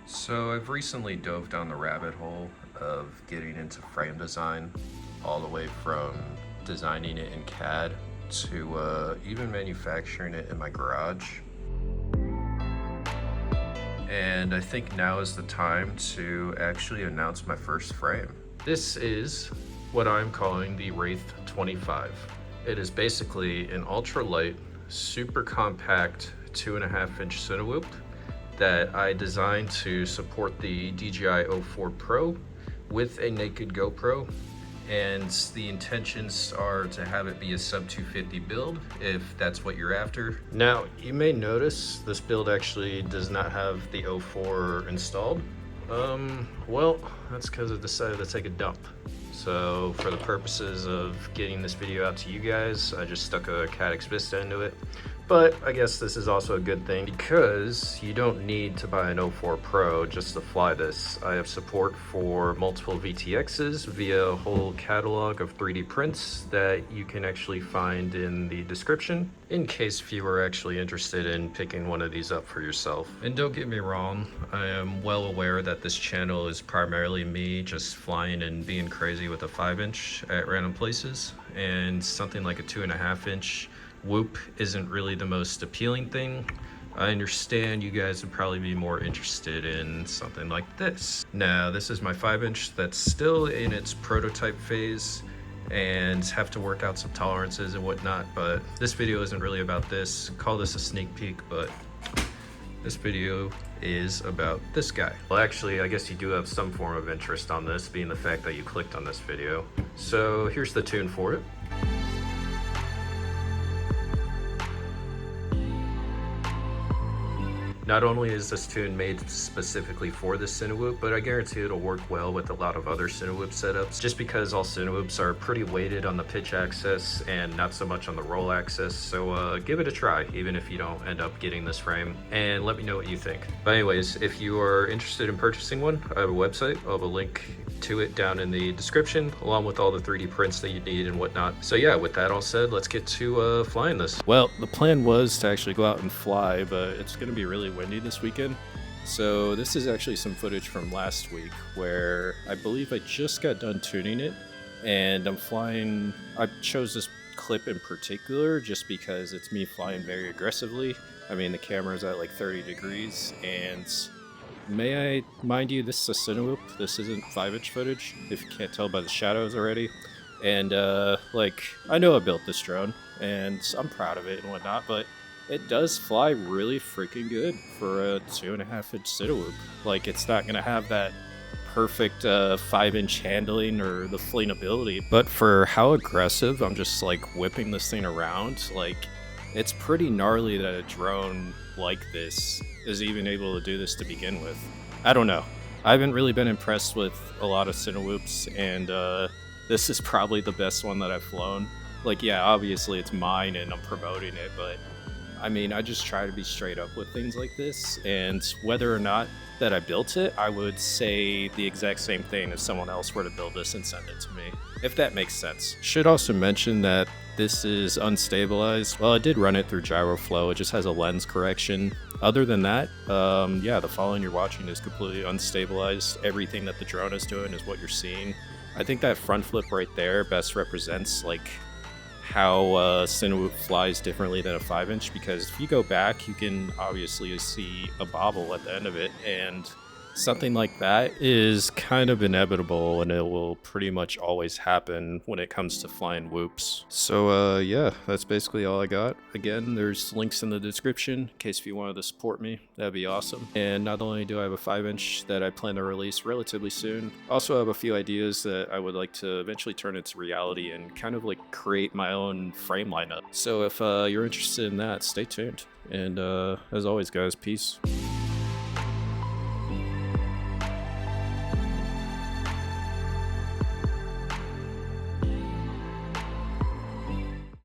So I've recently dove down the rabbit hole of getting into frame design, all the way from designing it in CAD to even manufacturing it in my garage. And I think now is the time to actually announce my first frame. This is what I'm calling the Wraith25. It is basically an ultralight, super compact 2.5-inch Cinewhoop that I designed to support the DJI O4 Pro with a naked GoPro, and the intentions are to have it be a sub 250 build if that's what you're after. Now you may notice this build actually does not have the O4 installed. Well, that's because I decided to take a dump. So for the purposes of getting this video out to you guys, I just stuck a Caddx Vista into it. But I guess this is also a good thing because you don't need to buy an O4 Pro just to fly this. I have support for multiple VTXs via a whole catalog of 3D prints that you can actually find in the description in case if you are actually interested in picking one of these up for yourself. And don't get me wrong, I am well aware that this channel is primarily me just flying and being crazy with a 5-inch at random places, and something like a 2.5-inch Whoop isn't really the most appealing thing. I understand you guys would probably be more interested in something like this. Now, this is my 5-inch that's still in its prototype phase and have to work out some tolerances and whatnot, but this video isn't really about this. Call this a sneak peek, but this video is about this guy. Well, actually, I guess you do have some form of interest on this, being the fact that you clicked on this video. So here's the tune for it. Not only is this tune made specifically for this Cinewhoop, but I guarantee it'll work well with a lot of other Cinewhoop setups, just because all Cinewhoops are pretty weighted on the pitch axis and not so much on the roll axis. So give it a try, even if you don't end up getting this frame, and let me know what you think. But anyways, if you are interested in purchasing one, I have a website. I'll have a link to it down in the description, along with all the 3D prints that you need and whatnot. So yeah, with that all said, let's get to flying this. Well, the plan was to actually go out and fly, but it's gonna be really windy this weekend. So this is actually some footage from last week where I believe I just got done tuning it, and I'm flying. I chose this clip in particular just because it's me flying very aggressively. I mean, the camera's at like 30 degrees, and may I mind you, this is a Cinewhoop. This isn't 5-inch footage, if you can't tell by the shadows already. And like, I know I built this drone and I'm proud of it and whatnot, but it does fly really freaking good for a 2.5-inch Cinewhoop. Like, it's not gonna have that perfect 5-inch handling or the fleetability, but for how aggressive I'm just like whipping this thing around, like, it's pretty gnarly that a drone like this is even able to do this to begin with. I don't know. I haven't really been impressed with a lot of Cinewhoops, and this is probably the best one that I've flown. Like, yeah, obviously it's mine and I'm promoting it, but I mean, I just try to be straight up with things like this, and whether or not that I built it, I would say the exact same thing if someone else were to build this and send it to me, if that makes sense. Should also mention that this is unstabilized. Well, I did run it through GyroFlow, it just has a lens correction. Other than that, yeah, the following you're watching is completely unstabilized. Everything that the drone is doing is what you're seeing. I think that front flip right there best represents like how Cinewhoop flies differently than a 5-inch, because if you go back, you can obviously see a bobble at the end of it, and something like that is kind of inevitable, and it will pretty much always happen when it comes to flying whoops. So yeah, that's basically all I got. Again, there's links in the description in case if you wanted to support me, that'd be awesome. And not only do I have a 5-inch that I plan to release relatively soon, I also have a few ideas that I would like to eventually turn into reality and kind of like create my own frame lineup. So if you're interested in that, stay tuned. And as always, guys, peace.